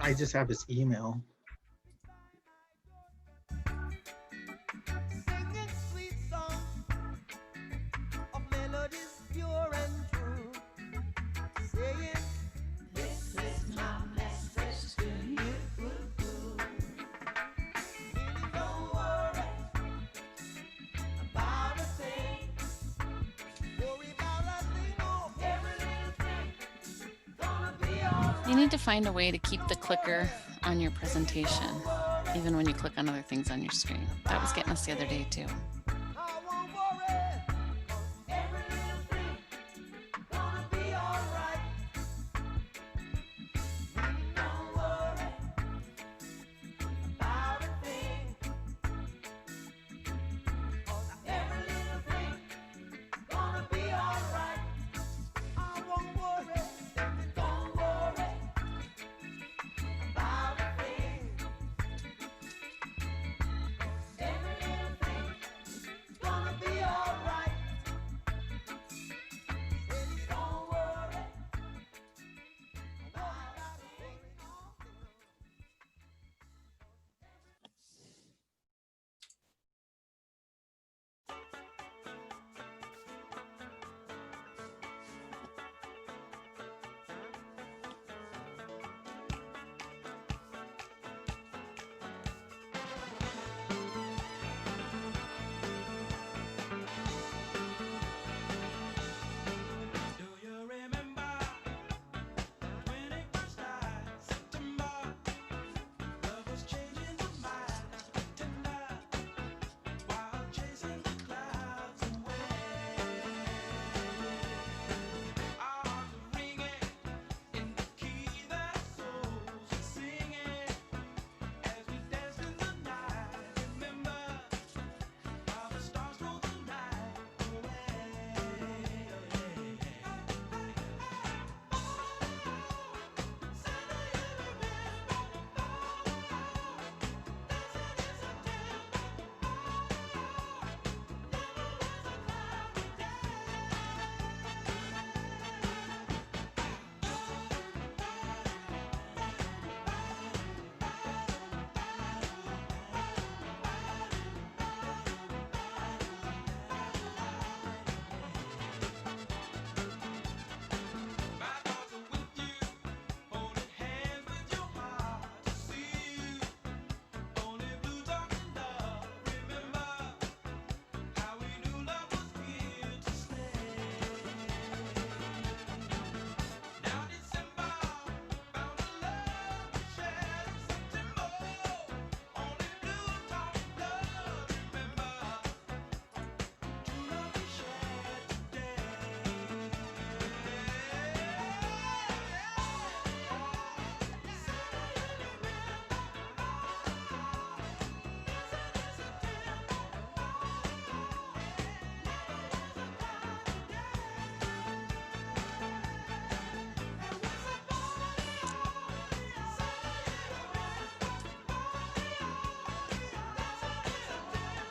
I just have his email. You need to find a way to keep the clicker on your presentation, even when you click on other things on your screen. That was getting us the other day too.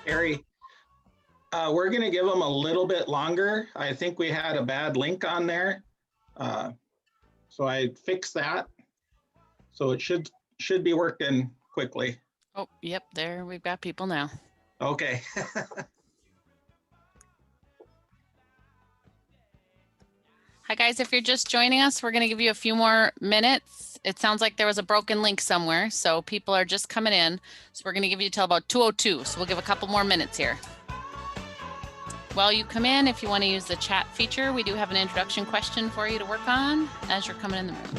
Harry, we're going to give them a little bit longer. I think we had a bad link on there. So I fixed that. So it should be working quickly. Oh, yep, there we've got people now. Okay. Hi guys, if you're just joining us, we're going to give you a few more minutes. It sounds like there was a broken link somewhere, so people are just coming in. So we're going to give you till about 2:02. So we'll give a couple more minutes here. While you come in, if you want to use the chat feature, we do have an introduction question for you to work on as you're coming in the room.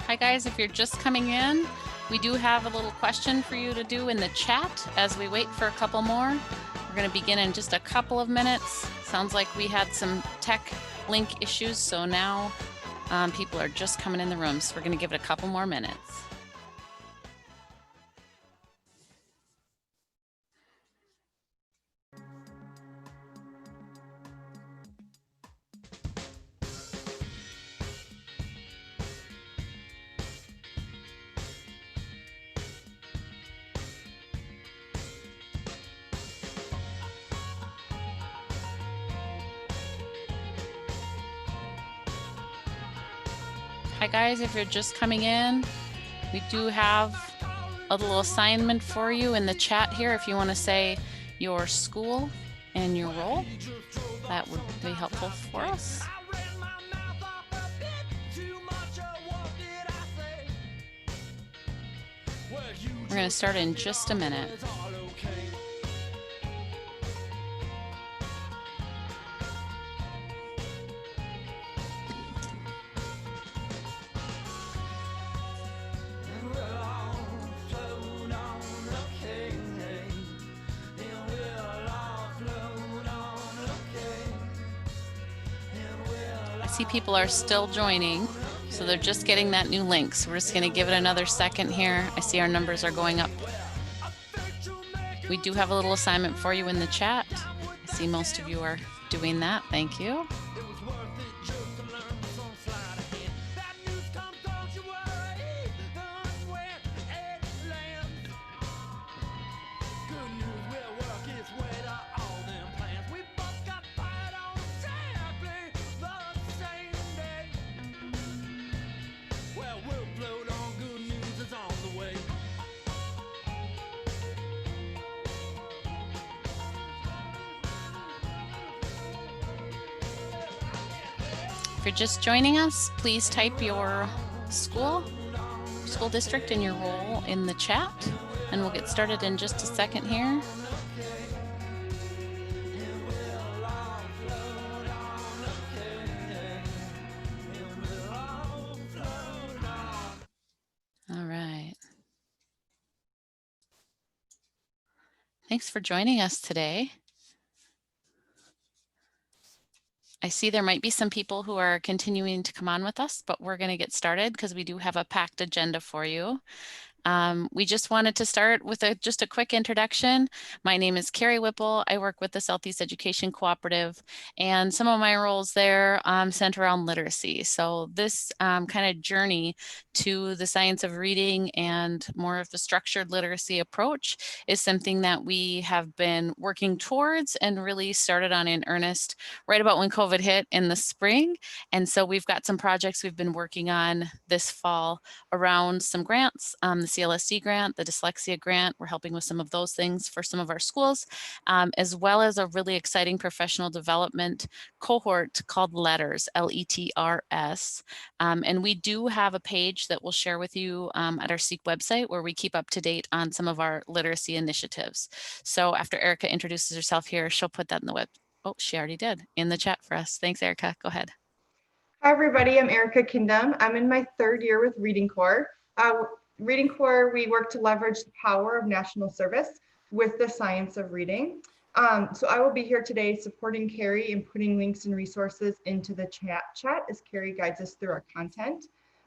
Hi guys, if you're just coming in, we do have a little question for you to do in the chat as we wait for a couple more. We're going to begin in just a couple of minutes. Sounds like we had some tech link issues, so now people are just coming in the room, so we're going to give it a couple more minutes. Hi guys, if you're just coming in, we do have a little assignment for you in the chat here. If you want to say your school and your role, that would be helpful for us. We're going to start in just a minute. I see people are still joining, so they're just getting that new link. So we're just going to give it another second here. I see our numbers are going up. We do have a little assignment for you in the chat. I see most of you are doing that. Thank you. If you're just joining us, please type your school district and your role in the chat, and we'll get started in just a second here. All right. Thanks for joining us today. I see there might be some people who are continuing to come on with us, but we're going to get started because we do have a packed agenda for you. We just wanted to start with just a quick introduction. My name is Carrie Whipple. I work with the Southeast Education Cooperative, and some of my roles there center around literacy. So this kind of journey to the science of reading and more of the structured literacy approach is something that we have been working towards and really started on in earnest right about when COVID hit in the spring. And so we've got some projects we've been working on this fall around some grants, the CLSD grant, the dyslexia grant. We're helping with some of those things for some of our schools, as well as a really exciting professional development cohort called LETRS, L-E-T-R-S. And we do have a page that we'll share with you at our SEEK website where we keep up to date on some of our literacy initiatives. So after Erica introduces herself here, she'll put that in the web. Oh, she already did in the chat for us. Thanks, Erica. Go ahead. Hi, everybody. I'm Erica Kindum. I'm in my third year with Reading Corps. Reading Corps, we work to leverage the power of national service with the science of reading. So I will be here today supporting Carrie in putting links and resources into the chat as Carrie guides us through our content.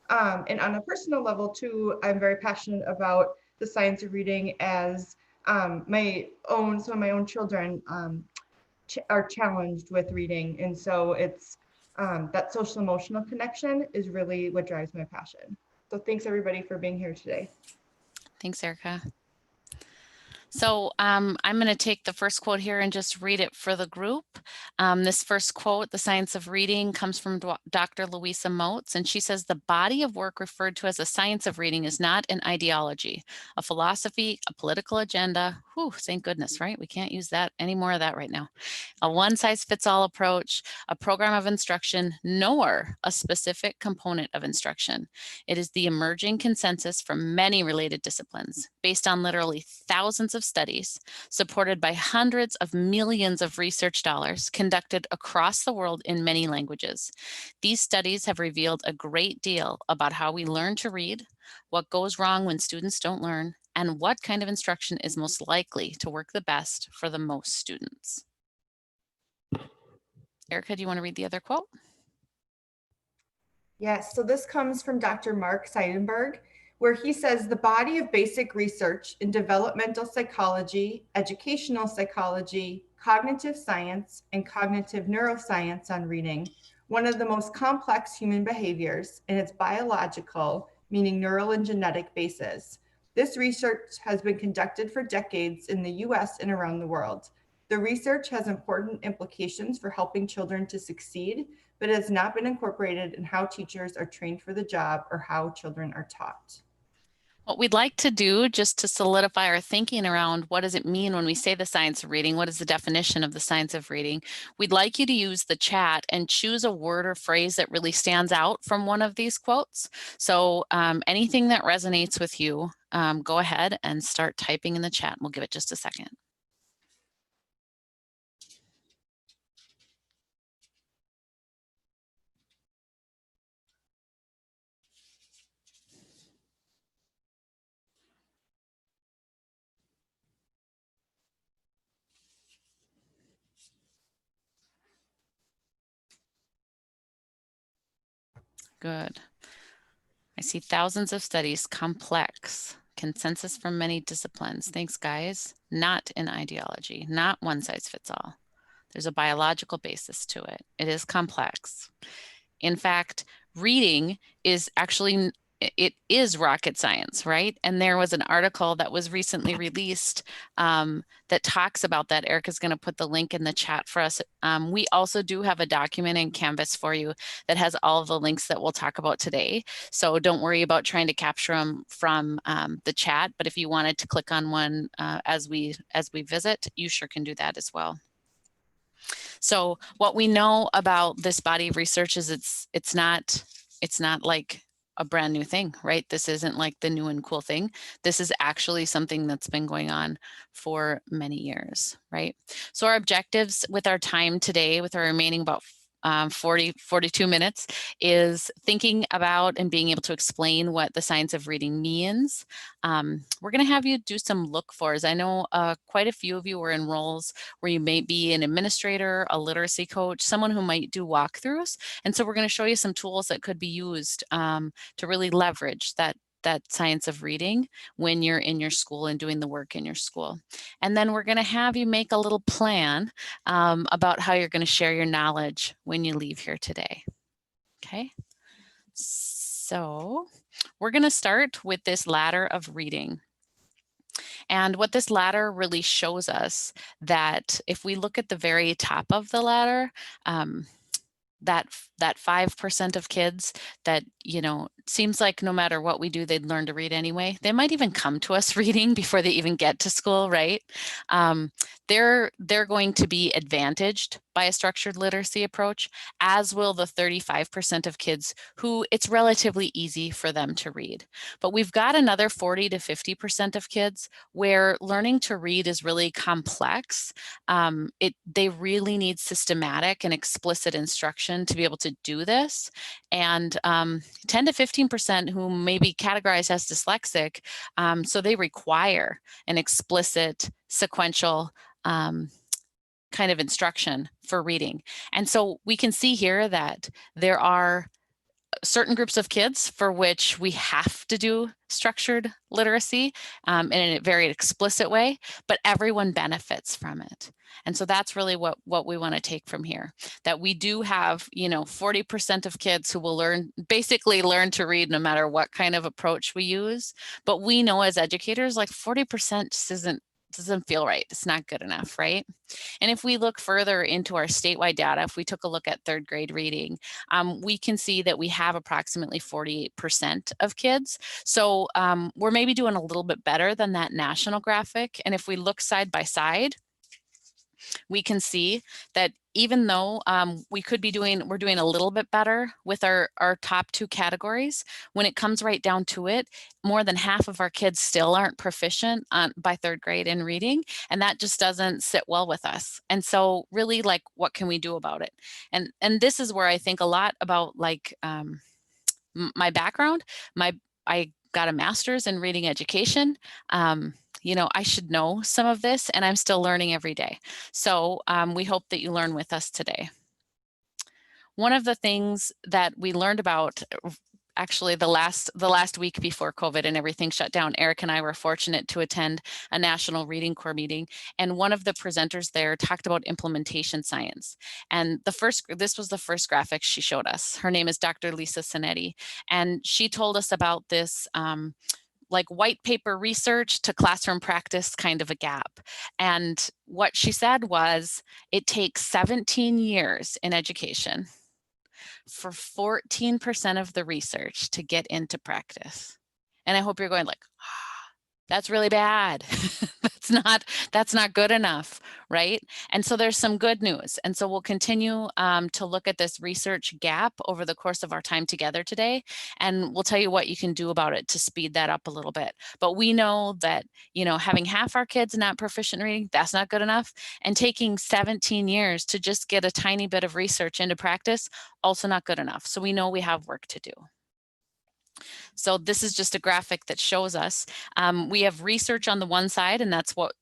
And on a personal level too, I'm very passionate about the science of reading as some of my own children are challenged with reading. And so it's that social emotional connection is really what drives my passion. So thanks everybody for being here today. Thanks, Erica. So I'm going to take the first quote here and just read it for the group. This first quote, "The Science of Reading," comes from Dr. Louisa Moats, and she says, "The body of work referred to as a science of reading is not an ideology, a philosophy, a political agenda." Whew, thank goodness, right? We can't use that any more of that right now. "A one-size-fits-all approach, a program of instruction, nor a specific component of instruction. It is the emerging consensus from many related disciplines, based on literally thousands of of studies supported by hundreds of millions of research dollars conducted across the world in many languages. These studies have revealed a great deal about how we learn to read, what goes wrong when students don't learn, and what kind of instruction is most likely to work the best for the most students. Erica, do you want to read the other quote? Yes, so this comes from Dr. Mark Seidenberg, where he says the body of basic research in developmental psychology, educational psychology, cognitive science, and cognitive neuroscience on reading, one of the most complex human behaviors in its biological, meaning neural and genetic basis. This research has been conducted for decades in the US and around the world. The research has important implications for helping children to succeed, but it has not been incorporated in how teachers are trained for the job or how children are taught. What we'd like to do, just to solidify our thinking around what does it mean when we say the science of reading, what is the definition of the science of reading, we'd like you to use the chat and choose a word or phrase that really stands out from one of these quotes. So anything that resonates with you, go ahead and start typing in the chat. We'll give it just a second. Good. I see thousands of studies, complex, consensus from many disciplines. Thanks, guys. Not an ideology, not one size fits all. There's a biological basis to it. It is complex. In fact, reading is actually, it is rocket science, right? And there was an article that was recently released that talks about that. Erica's going to put the link in the chat for us. We also do have a document in Canvas for you that has all of the links that we'll talk about today. So don't worry about trying to capture them from the chat, but if you wanted to click on one as we visit, you sure can do that as well. So what we know about this body of research is it's not like a brand new thing, right? This isn't like the new and cool thing. This is actually something that's been going on for many years, right? So our objectives with our time today, with our remaining about 42 minutes, is thinking about and being able to explain what the science of reading means. We're going to have you do some look-fors. I know quite a few of you were in roles where you may be an administrator, a literacy coach, someone who might do walkthroughs. And so we're going to show you some tools that could be used to really leverage that science of reading when you're in your school and doing the work in your school. And then we're going to have you make a little plan about how you're going to share your knowledge when you leave here today. Okay, so we're going to start with this ladder of reading. And what this ladder really shows us, that if we look at the very top of the ladder, that 5% of kids that, you know, seems like no matter what we do, they'd learn to read anyway. They might even come to us reading before they even get to school, right? They're going to be advantaged by a structured literacy approach, as will the 35% of kids who it's relatively easy for them to read. But we've got another 40 to 50% of kids where learning to read is really complex. They really need systematic and explicit instruction to be able to do this. And 10 to 15% who may be categorized as dyslexic, so they require an explicit, sequential kind of instruction for reading. And so we can see here that there are certain groups of kids for which we have to do structured literacy in a very explicit way, but everyone benefits from it. And so that's really what we want to take from here, that we do have, you know, 40% of kids who will basically learn to read no matter what kind of approach we use. But we know as educators, like 40% just doesn't feel right. It's not good enough, right? And if we look further into our statewide data, if we took a look at third grade reading, we can see that we have approximately 48% of kids. So we're maybe doing a little bit better than that national graphic. And if we look side by side, we can see that even though we're doing a little bit better with our top 2 categories, when it comes right down to it, more than half of our kids still aren't proficient by 3rd grade in reading, and that just doesn't sit well with us. And so really, like, what can we do about it? And this is where I think a lot about, like, my background. I got a master's in reading education. I should know some of this, and I'm still learning every day. So we hope that you learn with us today. One of the things that we learned about, actually the last week before COVID and everything shut down, Eric and I were fortunate to attend a National Reading Corps meeting, and one of the presenters there talked about implementation science. And this was the first graphic she showed us. Her name is Dr. Lisa Sinetti, and she told us about this like white paper research to classroom practice kind of a gap. And what she said was, it takes 17 years in education for 14% of the research to get into practice. And I hope you're going like, that's really bad. That's not good enough, right? And so there's some good news. And so we'll continue to look at this research gap over the course of our time together today. And we'll tell you what you can do about it to speed that up a little bit. But we know that, having half our kids not proficient in reading, that's not good enough. And taking 17 years to just get a tiny bit of research into practice, also not good enough. So we know we have work to do. So this is just a graphic that shows us. We have research on the one side, and that's what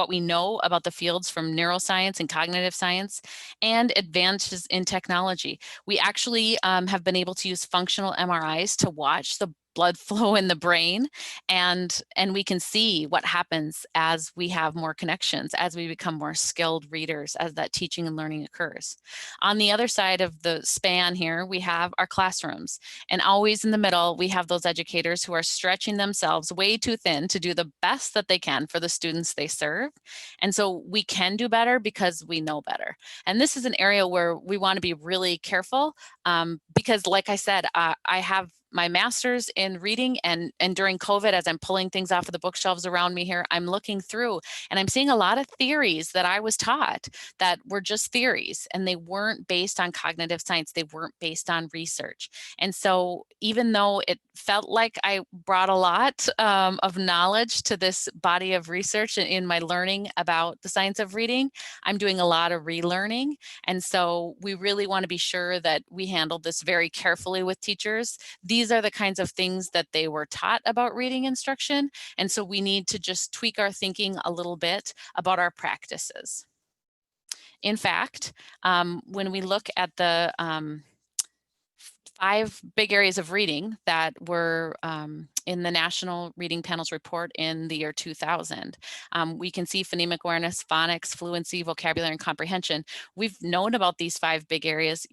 we know about the fields from neuroscience and cognitive science, and advances in technology. We actually have been able to use functional MRIs to watch the blood flow in the brain, and we can see what happens as we have more connections, as we become more skilled readers, as that teaching and learning occurs. On the other side of the span here, we have our classrooms, and always in the middle, we have those educators who are stretching themselves way too thin to do the best that they can for the students they serve. And so we can do better because we know better. And this is an area where we want to be really careful because, like I said, I have my master's in reading, and during COVID, as I'm pulling things off of the bookshelves around me here, I'm looking through and I'm seeing a lot of theories that I was taught that were just theories, and they weren't based on cognitive science. They weren't based on research. And so even though it felt like I brought a lot of knowledge to this body of research in my learning about the science of reading, I'm doing a lot of relearning. And so we really want to be sure that we handle this very carefully with teachers. These are the kinds of things that they were taught about reading instruction. And so we need to just tweak our thinking a little bit about our practices. In fact, when we look at the 5 big areas of reading that were in the National Reading Panel's report in the year 2000. We can see phonemic awareness, phonics, fluency, vocabulary, and comprehension. We've known about these 5 big areas,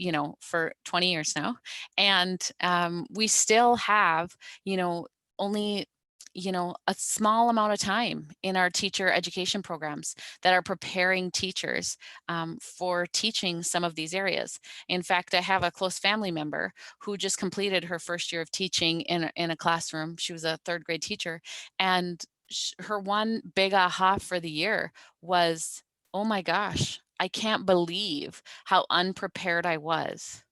for 20 years now. And we still have, only a small amount of time in our teacher education programs that are preparing teachers for teaching some of these areas. In fact, I have a close family member who just completed her first year of teaching in a classroom. She was a 3rd grade teacher, and her one big aha for the year was, oh my gosh, I can't believe how unprepared I was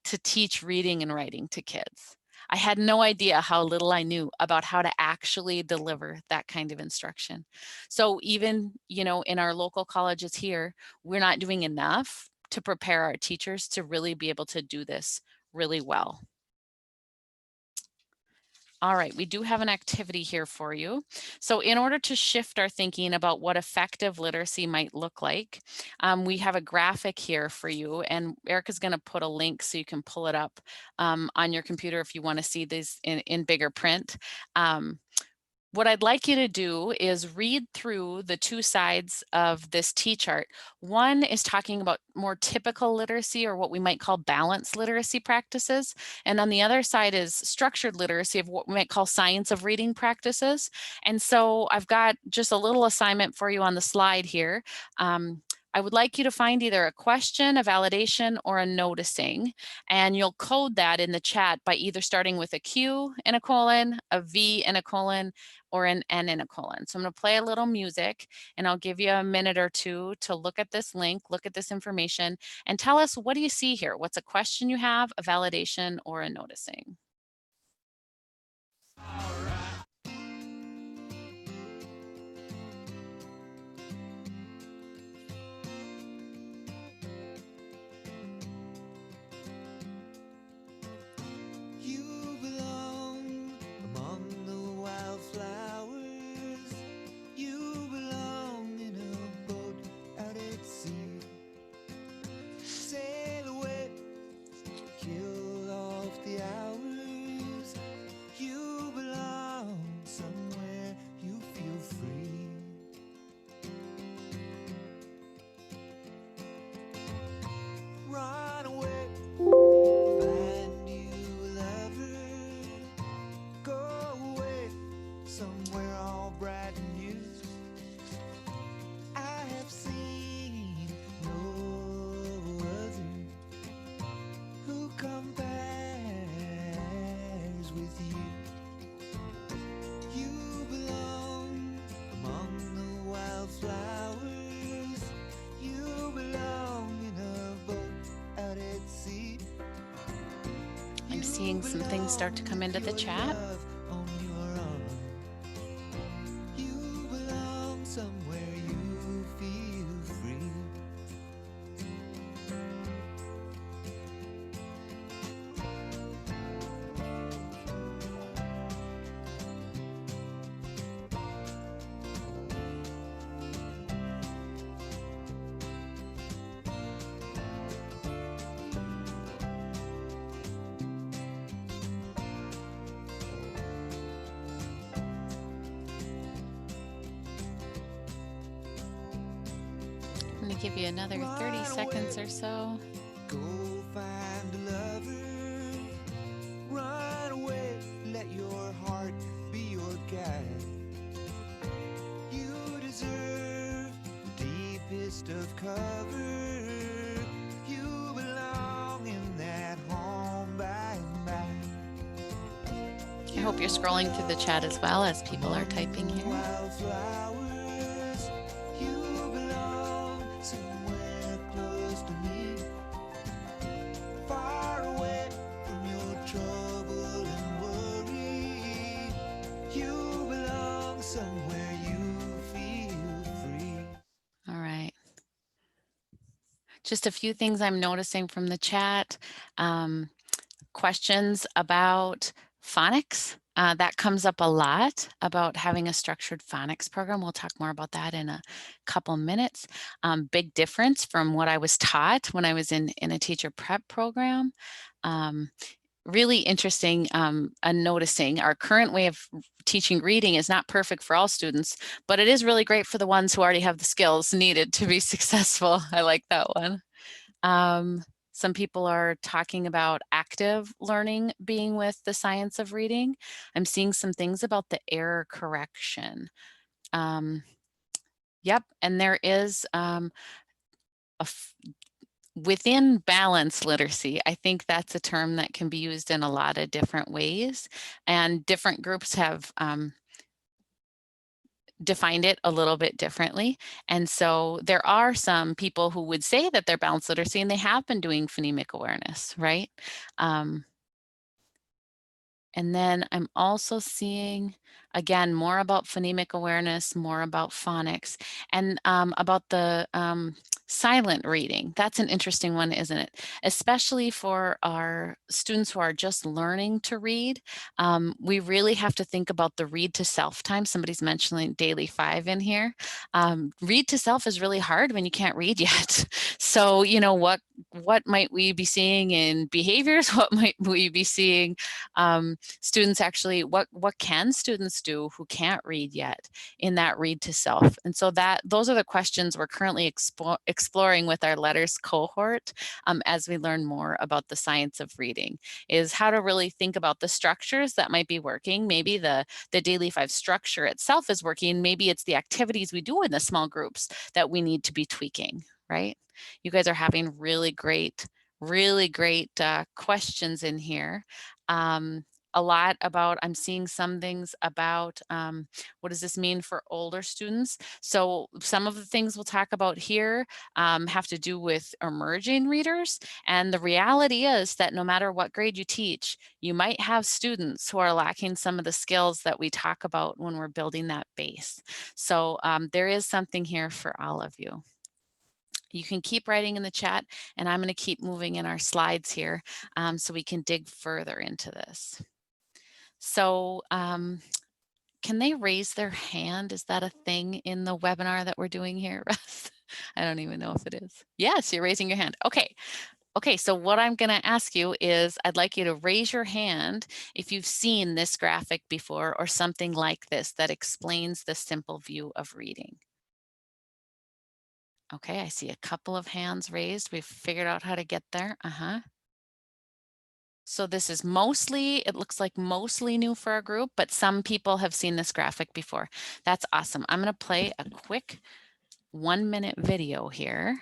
to teach reading and writing to kids. I had no idea how little I knew about how to actually deliver that kind of instruction. So even, in our local colleges here, we're not doing enough to prepare our teachers to really be able to do this really well. All right, we do have an activity here for you. So in order to shift our thinking about what effective literacy might look like, we have a graphic here for you, and Erica's going to put a link so you can pull it up on your computer if you want to see this in bigger print. What I'd like you to do is read through the 2 sides of this T-chart. One is talking about more typical literacy, or what we might call balanced literacy practices. And on the other side is structured literacy, of what we might call science of reading practices. And so I've got just a little assignment for you on the slide here. I would like you to find either a question, a validation, or a noticing, and you'll code that in the chat by either starting with a Q and a colon, a V and a colon, or an N and a colon. So I'm going to play a little music, and I'll give you a minute or two to look at this link, look at this information, and tell us, what do you see here? What's a question you have, a validation, or a noticing? You belong among the wildflowers. You belong in a boat out at sea. Sail away, kill off the hours. You belong somewhere you feel free. Run away, find you a lover. Go away, somewhere all bright and new. I have seen no other who compares with you. You belong among the wildflowers. You belong in a boat out at sea. I'm seeing some things start to come into the chat. You belong somewhere you feel free. I'm going to give you another 30 seconds or so. Go find a lover. Run away, let your heart be your guide. You deserve the deepest of cover. You belong in that home by and by. I hope you're scrolling through the chat as well as people are typing here. Wildflowers, you belong somewhere close to me. Far away from your trouble and worry. You belong somewhere you feel free. All right. Just a few things I'm noticing from the chat. Questions about phonics. That comes up a lot, about having a structured phonics program. We'll talk more about that in a couple minutes. Big difference from what I was taught when I was in a teacher prep program. Really interesting noticing our current way of teaching reading is not perfect for all students, but it is really great for the ones who already have the skills needed to be successful. I like that one. Some people are talking about active learning being with the science of reading. I'm seeing some things about the error correction. Yep, and there is within balanced literacy, I think that's a term that can be used in a lot of different ways, and different groups have defined it a little bit differently. And so there are some people who would say that they're balanced literacy and they have been doing phonemic awareness, right? And then I'm also seeing, again, more about phonemic awareness, more about phonics, and about the silent reading. That's an interesting one, isn't it? Especially for our students who are just learning to read. We really have to think about the read to self time. Somebody's mentioning daily 5 in here. Read to self is really hard when you can't read yet. So, you know, what might we be seeing in behaviors? What might we be seeing students actually, what can students do who can't read yet in that read to self? And so those are the questions we're currently exploring with our letters cohort as we learn more about the science of reading, is how to really think about the structures that might be working. Maybe the daily 5 structure itself is working. Maybe it's the activities we do in the small groups that we need to be tweaking. right? You guys are having really great questions in here. A lot about, I'm seeing some things about what does this mean for older students? So some of the things we'll talk about here have to do with emerging readers. And the reality is that no matter what grade you teach, you might have students who are lacking some of the skills that we talk about when we're building that base. So there is something here for all of you. You can keep writing in the chat, and I'm going to keep moving in our slides here so we can dig further into this. So can they raise their hand? Is that a thing in the webinar that we're doing here, Russ? I don't even know if it is. Yes, you're raising your hand. Okay. Okay, so what I'm going to ask you is I'd like you to raise your hand if you've seen this graphic before or something like this that explains the simple view of reading. Okay, I see a couple of hands raised. We've figured out how to get there. So this is mostly, it looks like mostly new for our group, but some people have seen this graphic before. That's awesome. I'm going to play a quick 1-minute video here.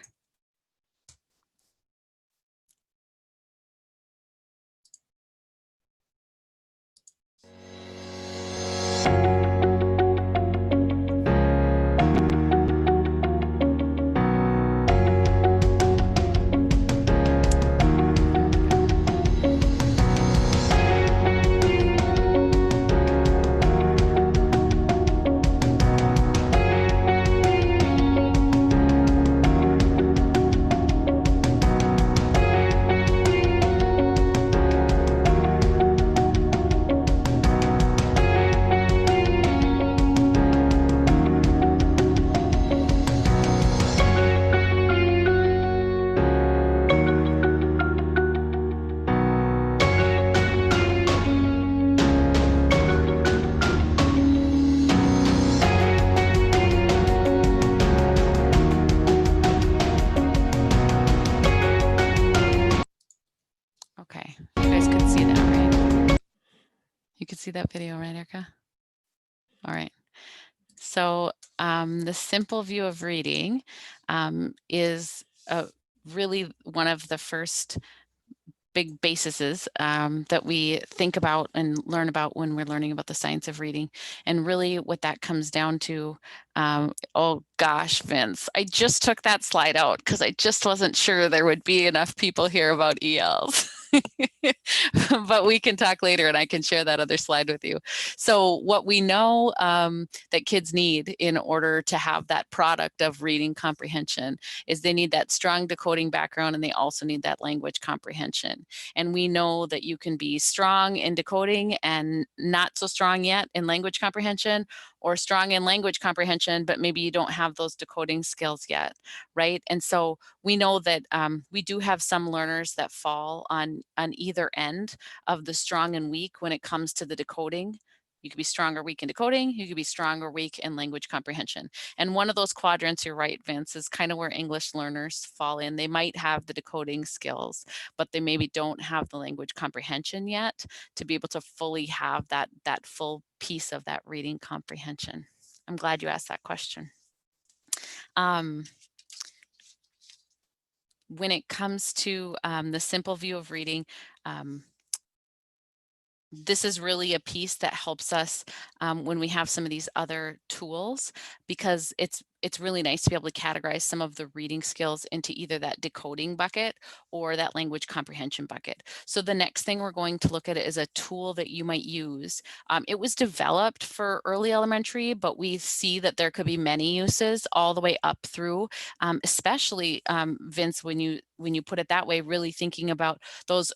Okay, you guys could see that, right? You could see that video, right, Erica? All right. So the simple view of reading is really one of the first big bases that we think about and learn about when we're learning about the science of reading. And really what that comes down to, oh gosh, Vince, I just took that slide out because I just wasn't sure there would be enough people here about ELs. But we can talk later and I can share that other slide with you. So what we know that kids need in order to have that product of reading comprehension is they need that strong decoding background and they also need that language comprehension. And we know that you can be strong in decoding and not so strong yet in language comprehension, or strong in language comprehension, but maybe you don't have those decoding skills yet, right? And so we know that we do have some learners that fall on either end of the strong and weak when it comes to the decoding. You could be strong or weak in decoding, you could be strong or weak in language comprehension. And one of those quadrants, you're right, Vince, is kind of where English learners fall in. They might have the decoding skills, but they maybe don't have the language comprehension yet to be able to fully have that full piece of that reading comprehension. I'm glad you asked that question. When it comes to the simple view of reading, this is really a piece that helps us when we have some of these other tools, because it's really nice to be able to categorize some of the reading skills into either that decoding bucket or that language comprehension bucket. So the next thing we're going to look at is a tool that you might use. It was developed for early elementary, but we see that there could be many uses all the way up through, especially Vince, when you put it that way, really thinking about those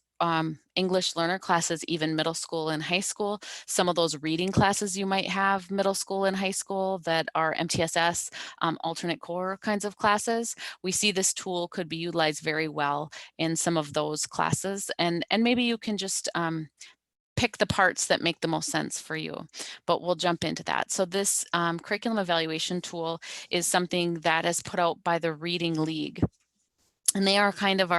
English learner classes, even middle school and high school. Some of those reading classes you might have middle school and high school that are MTSS, alternate core kinds of classes. We see this tool could be utilized very well in some of those classes. And maybe you can just pick the parts that make the most sense for you, but we'll jump into that. So this curriculum evaluation tool is something that is put out by the Reading League. And they are kind of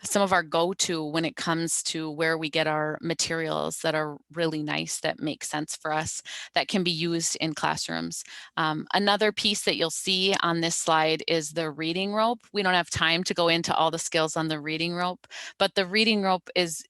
some of our go-to when it comes to where we get our materials that are really nice, that make sense for us, that can be used in classrooms. Another piece that you'll see on this slide is the reading rope. We don't have time to go into all the skills on the reading rope, but the reading rope is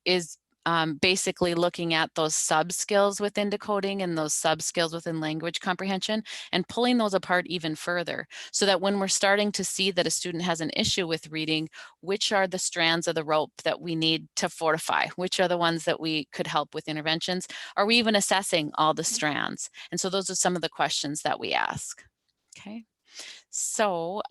basically looking at those sub skills within decoding and those sub skills within language comprehension and pulling those apart even further, so that when we're starting to see that a student has an issue with reading, which are the strands of the rope that we need to fortify? Which are the ones that we could help with interventions? Are we even assessing all the strands? And so those are some of the questions that we ask. Okay, so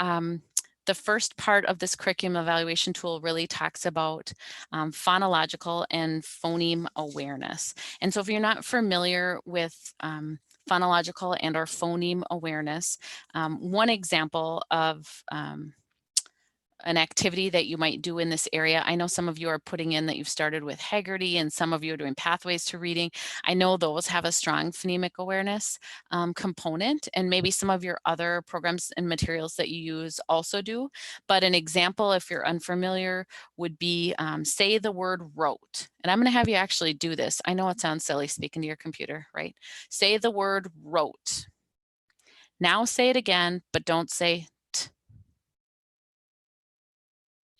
the first part of this curriculum evaluation tool really talks about phonological and phoneme awareness. And so if you're not familiar with phonological and or phoneme awareness, one example of an activity that you might do in this area. I know some of you are putting in that you've started with Haggerty and some of you are doing pathways to reading. I know those have a strong phonemic awareness component, and maybe some of your other programs and materials that you use also do. But an example, if you're unfamiliar, would be say the word wrote. And I'm going to have you actually do this. I know it sounds silly speaking to your computer, right? Say the word wrote. Now say it again, but don't say t.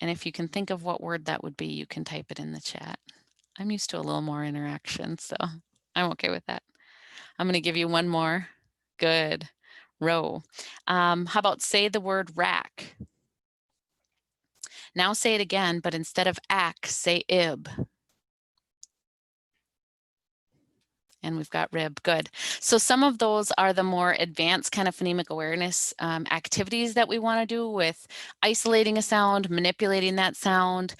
And if you can think of what word that would be, you can type it in the chat. I'm used to a little more interaction, so I'm okay with that. I'm going to give you one more. Good. Row. How about say the word rack? Now say it again, but instead of ack, say ib. And we've got rib, good. So some of those are the more advanced kind of phonemic awareness activities that we want to do with isolating a sound, manipulating that sound,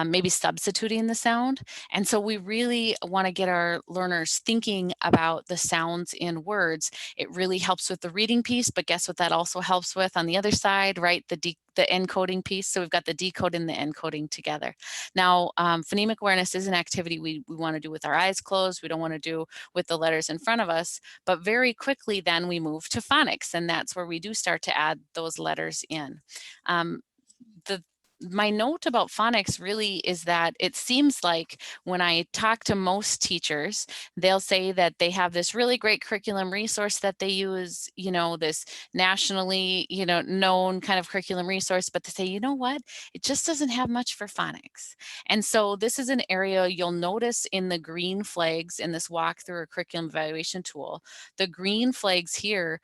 maybe substituting the sound. And so we really want to get our learners thinking about the sounds in words. It really helps with the reading piece, but guess what that also helps with on the other side, right? The encoding piece. So we've got the decode and the encoding together. Now, phonemic awareness is an activity we want to do with our eyes closed. We don't want to do with the letters in front of us, but very quickly then we move to phonics, and that's where we do start to add those letters in. My note about phonics really is that it seems like when I talk to most teachers, they'll say that they have this really great curriculum resource that they use, you know, this nationally, you know, known kind of curriculum resource, but they say, you know what, it just doesn't have much for phonics. And so this is an area you'll notice in the green flags in this walkthrough or curriculum evaluation tool. The green flags here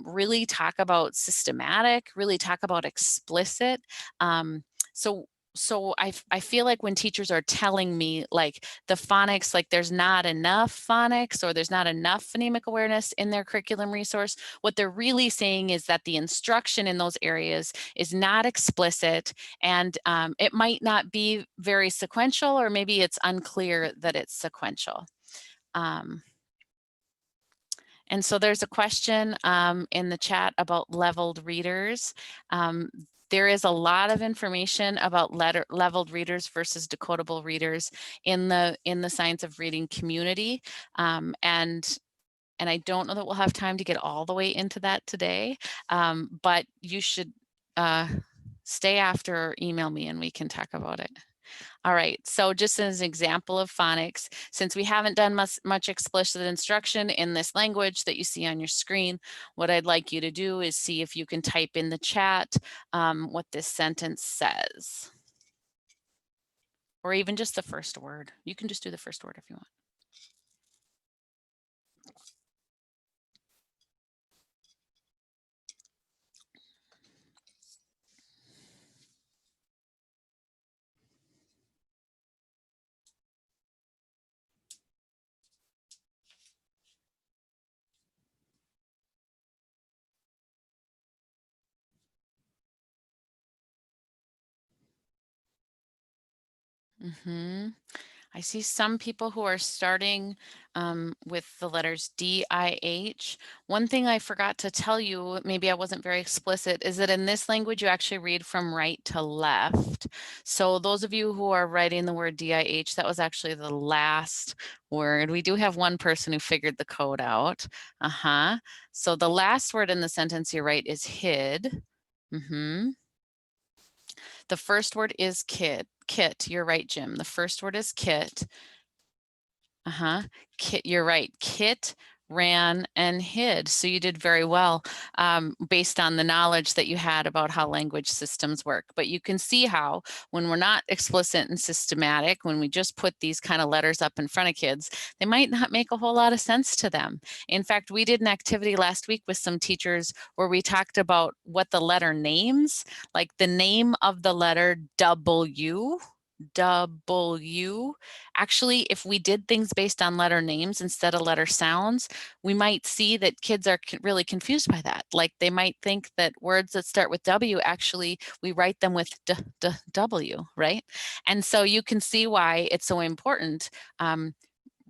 really talk about systematic, really talk about explicit. So I feel like when teachers are telling me like the phonics, like there's not enough phonics or there's not enough phonemic awareness in their curriculum resource, what they're really saying is that the instruction in those areas is not explicit, and it might not be very sequential, or maybe it's unclear that it's sequential. And so there's a question in the chat about leveled readers. There is a lot of information about leveled readers versus decodable readers in the science of reading community. And I don't know that we'll have time to get all the way into that today, but you should stay after or email me and we can talk about it. All right, so just as an example of phonics, since we haven't done much explicit instruction in this language that you see on your screen, what I'd like you to do is see if you can type in the chat what this sentence says. Or even just the first word. You can just do the first word if you want. I see some people who are starting with the letters D-I-H. One thing I forgot to tell you, maybe I wasn't very explicit, is that in this language, you actually read from right to left. So those of you who are writing the word D-I-H, that was actually the last word. We do have one person who figured the code out. So the last word in the sentence you write is hid. The first word is kit. You're right, Jim. The first word is kit. Kit, you're right. Kit ran and hid. So you did very well based on the knowledge that you had about how language systems work. But you can see how when we're not explicit and systematic, when we just put these kind of letters up in front of kids, they might not make a whole lot of sense to them. In fact, we did an activity last week with some teachers where we talked about what the letter names, like the name of the letter W. Actually, if we did things based on letter names instead of letter sounds, we might see that kids are really confused by that. Like they might think that words that start with W, actually, we write them with W, right? And so you can see why it's so important.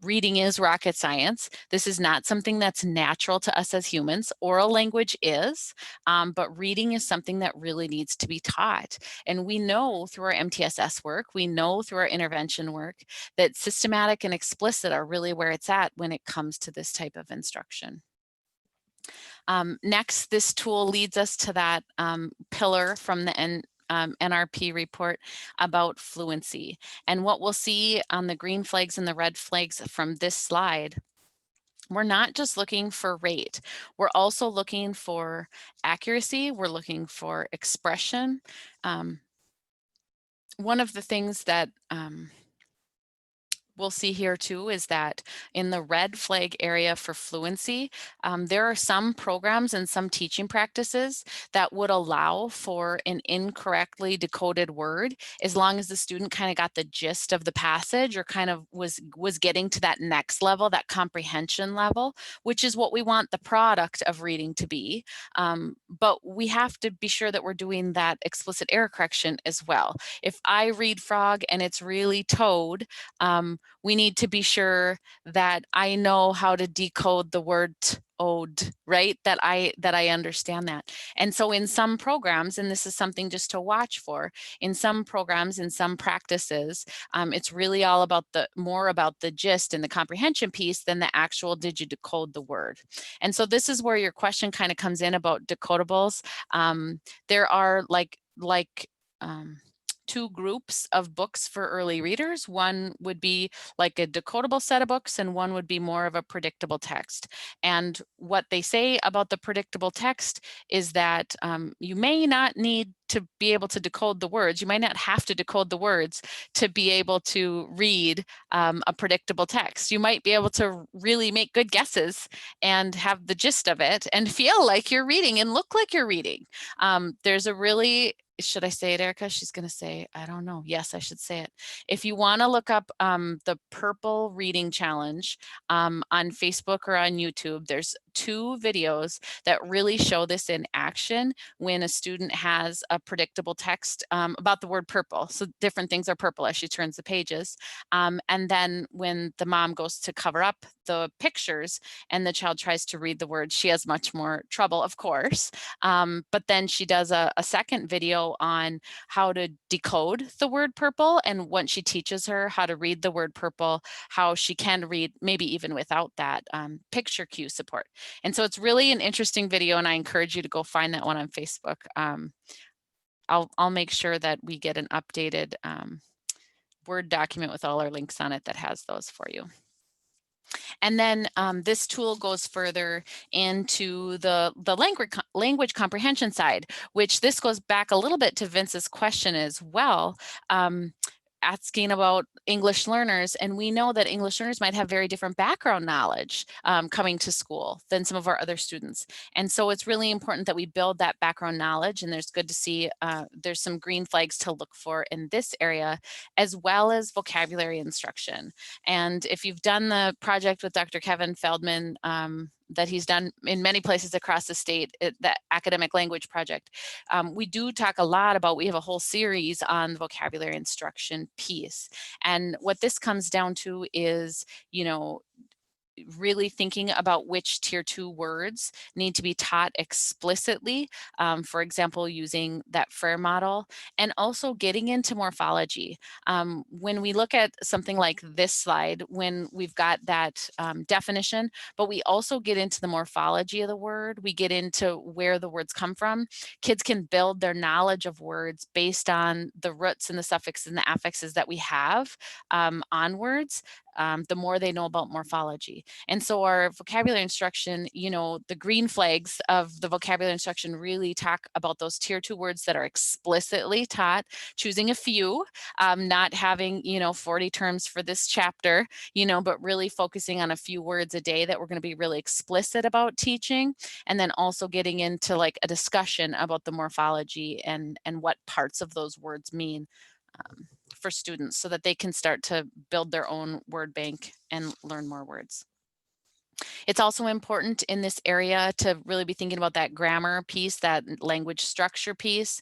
Reading is rocket science. This is not something that's natural to us as humans. Oral language is, but reading is something that really needs to be taught. And we know through our MTSS work, we know through our intervention work that systematic and explicit are really where it's at when it comes to this type of instruction. Next, this tool leads us to that pillar from the NRP report about fluency. And what we'll see on the green flags and the red flags from this slide, we're not just looking for rate, we're also looking for accuracy, we're looking for expression. One of the things that we'll see here too is that in the red flag area for fluency, there are some programs and some teaching practices that would allow for an incorrectly decoded word as long as the student kind of got the gist of the passage or kind of was getting to that next level, that comprehension level, which is what we want the product of reading to be. But we have to be sure that we're doing that explicit error correction as well. If I read frog and it's really toad, we need to be sure that I know how to decode the word ode, right? That I understand that. And so in some programs, and this is something just to watch for, in some programs, in some practices, it's really all about more about the gist and the comprehension piece than the actual did you decode the word. And so this is where your question kind of comes in about decodables. There are two groups of books for early readers. One would be like a decodable set of books and one would be more of a predictable text. And what they say about the predictable text is that you may not need to be able to decode the words. You might not have to decode the words to be able to read a predictable text. You might be able to really make good guesses and have the gist of it and feel like you're reading and look like you're reading. There's a really, should I say it, Erica? She's going to say, I don't know. Yes, I should say it. If you want to look up the Purple Reading Challenge on Facebook or on YouTube, there's 2 videos that really show this in action when a student has a predictable text about the word purple. So different things are purple as she turns the pages. And then when the mom goes to cover up the pictures and the child tries to read the words, she has much more trouble, of course. But then she does a second video on how to decode the word purple. And once she teaches her how to read the word purple, how she can read maybe even without that picture cue support. And so it's really an interesting video and I encourage you to go find that one on Facebook. I'll make sure that we get an updated Word document with all our links on it that has those for you. And then this tool goes further into the language comprehension side, which this goes back a little bit to Vince's question as well. Asking about English learners, and we know that English learners might have very different background knowledge coming to school than some of our other students. And so it's really important that we build that background knowledge, and there's good to see there's some green flags to look for in this area, as well as vocabulary instruction. And if you've done the project with Dr. Kevin Feldman, that he's done in many places across the state, that academic language project. We do talk a lot about, we have a whole series on the vocabulary instruction piece. And what this comes down to is, really thinking about which tier 2 words need to be taught explicitly, for example, using that FAIR model, and also getting into morphology. When we look at something like this slide, when we've got that definition, but we also get into the morphology of the word, we get into where the words come from, kids can build their knowledge of words based on the roots and the suffixes and the affixes that we have on words. The more they know about morphology. And so our vocabulary instruction, you know, the green flags of the vocabulary instruction really talk about those tier 2 words that are explicitly taught, choosing a few, not having, you know, 40 terms for this chapter, you know, but really focusing on a few words a day that we're going to be really explicit about teaching. And then also getting into like a discussion about the morphology and what parts of those words mean. For students so that they can start to build their own word bank and learn more words. It's also important in this area to really be thinking about that grammar piece, that language structure piece,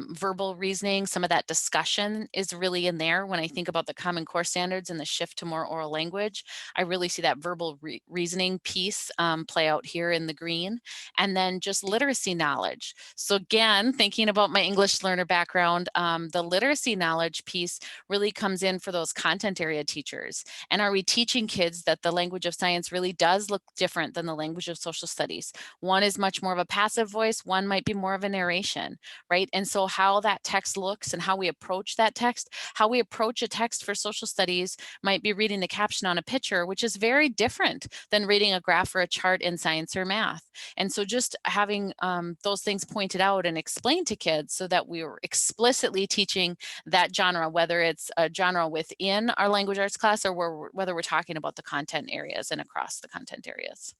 verbal reasoning. Some of that discussion is really in there. When I think about the Common Core standards and the shift to more oral language, I really see that verbal reasoning piece play out here in the green. And then just literacy knowledge. So again, thinking about my English learner background, the literacy knowledge piece really comes in for those content area teachers. And are we teaching kids that the language of science really does look different than the language of social studies? One is much more of a passive voice, one might be more of a narration, right? And so how that text looks and how we approach that text, how we approach a text for social studies might be reading the caption on a picture, which is very different than reading a graph or a chart in science or math. And so just having those things pointed out and explained to kids so that we were explicitly teaching that genre, whether it's a genre within our language arts class or whether we're talking about the content areas and across the content areas.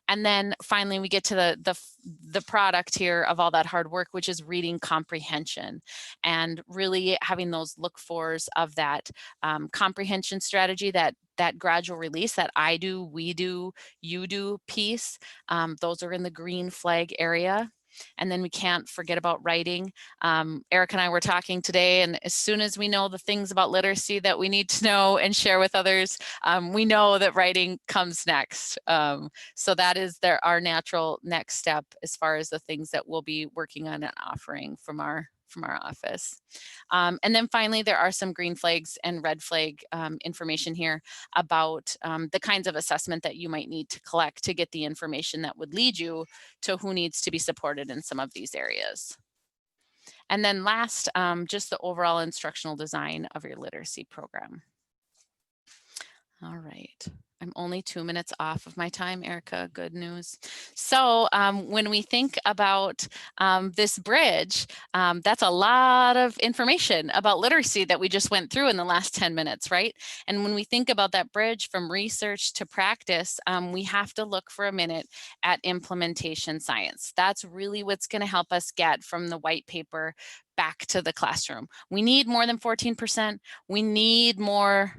And then finally, we get to the product here of all that hard work, which is reading comprehension and really having those look-fors of that comprehension strategy, that gradual release, that I do, we do, you do piece. Those are in the green flag area. And then we can't forget about writing. Eric and I were talking today, and as soon as we know the things about literacy that we need to know and share with others, we know that writing comes next. So that is our natural next step as far as the things that we'll be working on and offering from our office. And then finally, there are some green flags and red flag information here about the kinds of assessment that you might need to collect to get the information that would lead you to who needs to be supported in some of these areas. And then last, just the overall instructional design of your literacy program. All right. I'm only 2 minutes off of my time, Erica. Good news. So when we think about this bridge, that's a lot of information about literacy that we just went through in the last 10 minutes, right? And when we think about that bridge from research to practice, we have to look for a minute at implementation science. That's really what's going to help us get from the white paper back to the classroom. We need more than 14%. We need more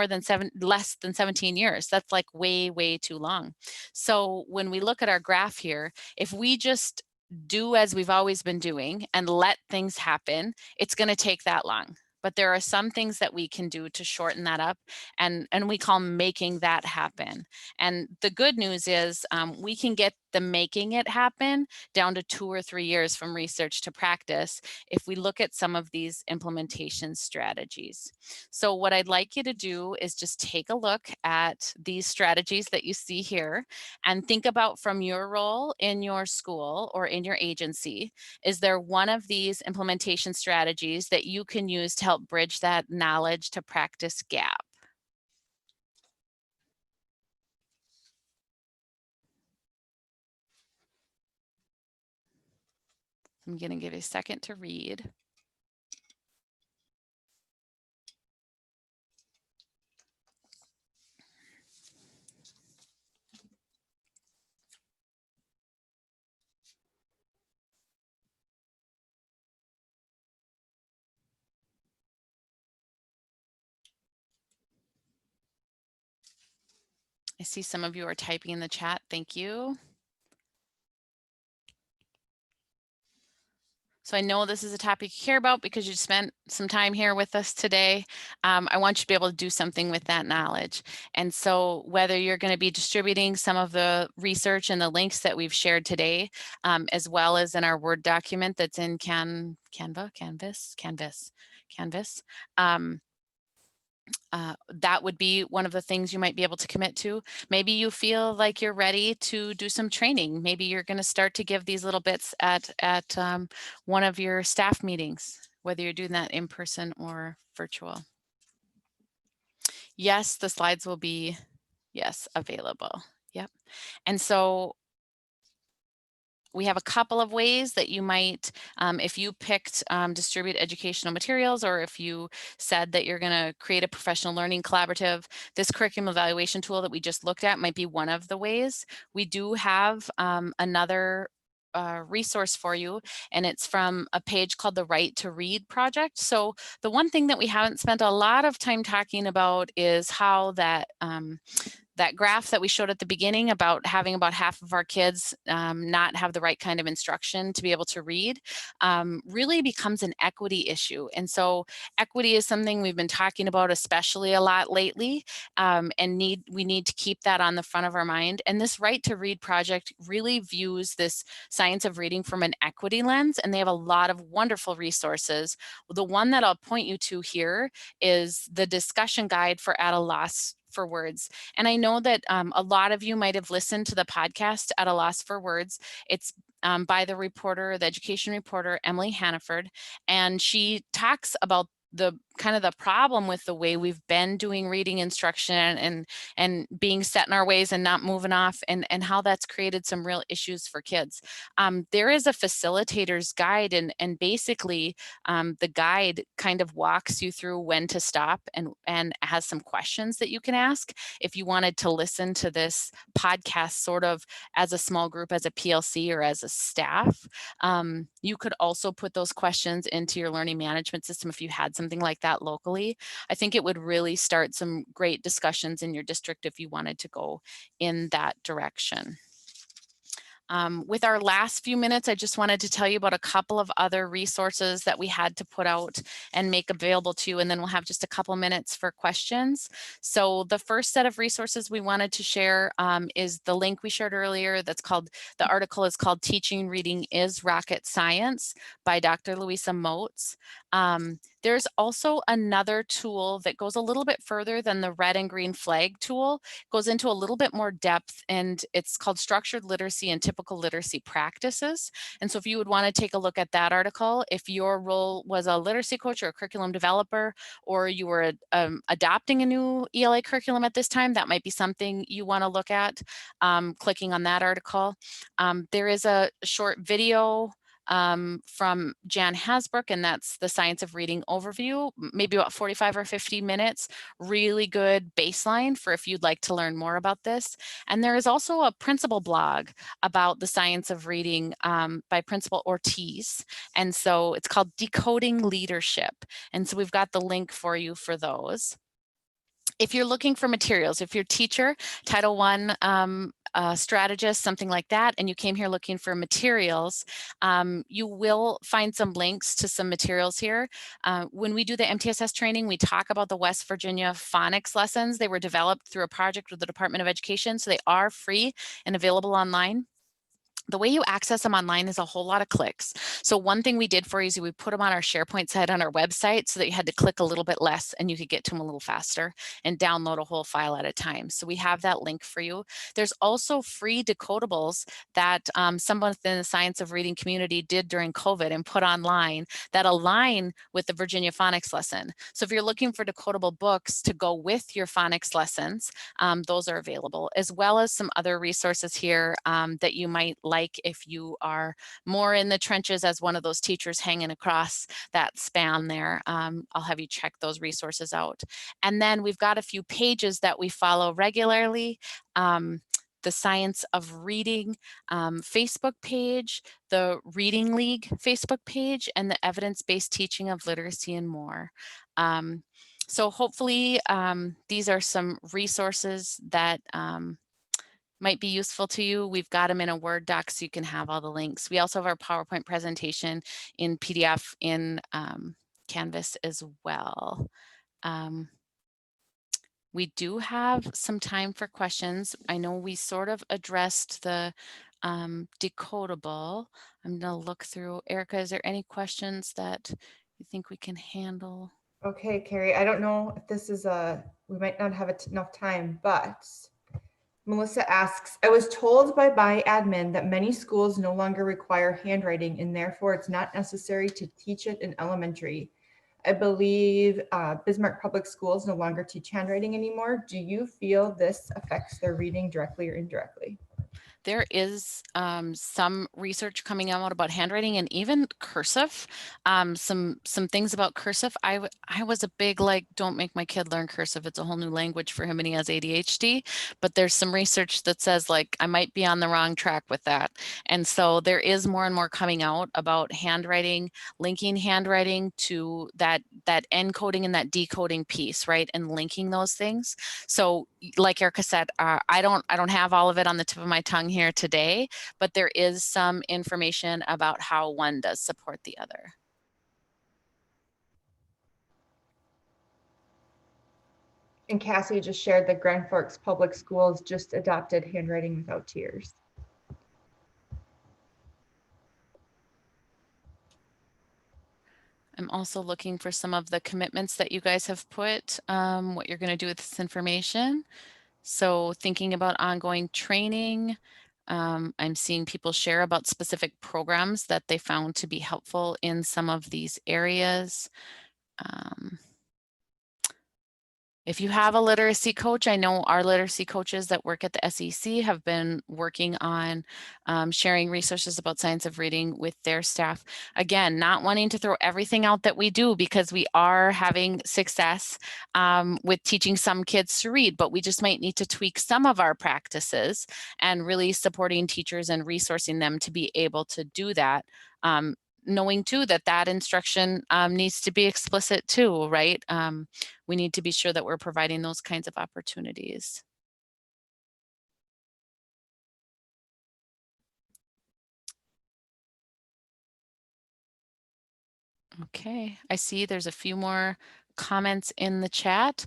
than less than 17 years. That's like way, way too long. So when we look at our graph here, if we just do as we've always been doing and let things happen, it's going to take that long. But there are some things that we can do to shorten that up, and we call making that happen. And the good news is we can get the making it happen down to 2 or 3 years from research to practice if we look at some of these implementation strategies. So what I'd like you to do is just take a look at these strategies that you see here and think about from your role in your school or in your agency, is there one of these implementation strategies that you can use to help bridge that knowledge to practice gap? I'm going to give you a second to read. I see some of you are typing in the chat. Thank you. So I know this is a topic you care about because you spent some time here with us today. I want you to be able to do something with that knowledge. And so whether you're going to be distributing some of the research and the links that we've shared today, as well as in our Word document that's in Canvas, that would be one of the things you might be able to commit to. Maybe you feel like you're ready to do some training. Maybe you're going to start to give these little bits at one of your staff meetings, whether you're doing that in person or virtual. Yes, the slides will be, available. Yep. And so we have a couple of ways that you might, if you picked distribute educational materials, or if you said that you're going to create a professional learning collaborative, this curriculum evaluation tool that we just looked at might be one of the ways. We do have another resource for you, and it's from a page called the Right to Read project. So the one thing that we haven't spent a lot of time talking about is how that that graph that we showed at the beginning about having about half of our kids not have the right kind of instruction to be able to read really becomes an equity issue. And so equity is something we've been talking about especially a lot lately, and we need to keep that on the front of our mind. And this Right to Read project really views this science of reading from an equity lens, and they have a lot of wonderful resources. The one that I'll point you to here is the discussion guide for At a Loss for Words. And I know that a lot of you might have listened to the podcast At a Loss for Words. It's by the reporter, the education reporter, Emily Hannaford, and she talks about the kind of the problem with the way we've been doing reading instruction and being set in our ways and not moving off, and how that's created some real issues for kids. There is a facilitator's guide, and basically the guide kind of walks you through when to stop and has some questions that you can ask if you wanted to listen to this podcast sort of as a small group, as a PLC, or as a staff. You could also put those questions into your learning management system if you had something like that locally. I think it would really start some great discussions in your district if you wanted to go in that direction. With our last few minutes, I just wanted to tell you about a couple of other resources that we had to put out and make available to you, and then we'll have just a couple minutes for questions. So the first set of resources we wanted to share is the link we shared earlier. The article is called Teaching Reading is Rocket Science by Dr. Louisa Moats. There's also another tool that goes a little bit further than the red and green flag tool, goes into a little bit more depth, and it's called Structured Literacy and Typical Literacy Practices. And so if you would want to take a look at that article, if your role was a literacy coach or a curriculum developer, or you were adopting a new ELA curriculum at this time, that might be something you want to look at, clicking on that article. There is a short video from Jan Hasbrook, and that's the Science of Reading overview, maybe about 45 or 50 minutes, really good baseline for if you'd like to learn more about this. And there is also a principal blog about the science of reading by Principal Ortiz. And so it's called Decoding Leadership. And so we've got the link for you for those. If you're looking for materials, if you're a teacher, Title I strategist, something like that, and you came here looking for materials, you will find some links to some materials here. When we do the MTSS training, we talk about the West Virginia phonics lessons. They were developed through a project with the Department of Education, so they are free and available online. The way you access them online is a whole lot of clicks. So one thing we did for you is we put them on our SharePoint site on our website so that you had to click a little bit less and you could get to them a little faster and download a whole file at a time. So we have that link for you. There's also free decodables that someone within the Science of Reading community did during COVID and put online that align with the Virginia phonics lesson. So if you're looking for decodable books to go with your phonics lessons, those are available, as well as some other resources here that you might like if you are more in the trenches as one of those teachers hanging across that span there. I'll have you check those resources out. And then we've got a few pages that we follow regularly. The Science of Reading Facebook page, the Reading League Facebook page, and the Evidence-Based Teaching of Literacy and more. So hopefully these are some resources that might be useful to you, we've got them in a Word doc so you can have all the links. We also have our PowerPoint presentation in PDF in Canvas as well. We do have some time for questions. I know we sort of addressed the decodable. I'm gonna look through. Erica, is there any questions that you think we can handle? Okay, Carrie, I don't know if this is we might not have enough time, but Melissa asks, I was told by admin that many schools no longer require handwriting and therefore it's not necessary to teach it in elementary. I believe Bismarck Public Schools no longer teach handwriting anymore. Do you feel this affects their reading directly or indirectly? There is some research coming out about handwriting and even cursive. Some things about cursive. I was a big like, don't make my kid learn cursive. It's a whole new language for him and he has ADHD. But there's some research that says like I might be on the wrong track with that. And so there is more and more coming out about handwriting, linking handwriting to that encoding and that decoding piece, right? And linking those things. So like Erica said, I don't have all of it on the tip of my tongue here today, but there is some information about how one does support the other. And Cassie just shared that Grand Forks Public Schools just adopted handwriting without tears. I'm also looking for some of the commitments that you guys have put, what you're going to do with this information. So thinking about ongoing training, I'm seeing people share about specific programs that they found to be helpful in some of these areas. If you have a literacy coach, I know our literacy coaches that work at the SEC have been working on sharing resources about science of reading with their staff. Again, not wanting to throw everything out that we do because we are having success with teaching some kids to read, but we just might need to tweak some of our practices and really supporting teachers and resourcing them to be able to do that. Knowing too that instruction needs to be explicit too, right? We need to be sure that we're providing those kinds of opportunities. Okay, I see there's a few more comments in the chat.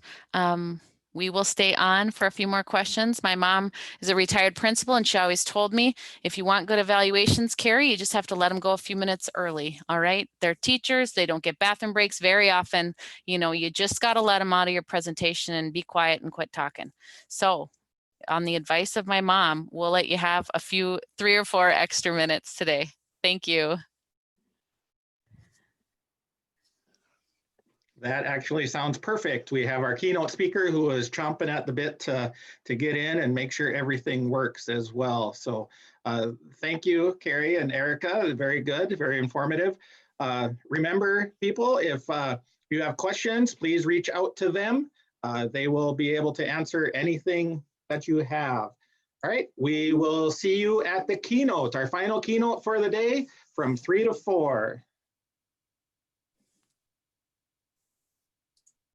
We will stay on for a few more questions. My mom is a retired principal and she always told me, if you want good evaluations, Carrie, you just have to let them go a few minutes early, all right? They're teachers, they don't get bathroom breaks very often. You know, you just gotta let them out of your presentation and be quiet and quit talking. So on the advice of my mom, we'll let you have a few, 3 or 4 extra minutes today. Thank you. That actually sounds perfect. We have our keynote speaker who is chomping at the bit to get in and make sure everything works as well. So thank you, Carrie and Erica. Very good, very informative. Remember, people, if you have questions, please reach out to them. They will be able to answer anything that you have. All right, we will see you at the keynote, our final keynote for the day from 3 to 4.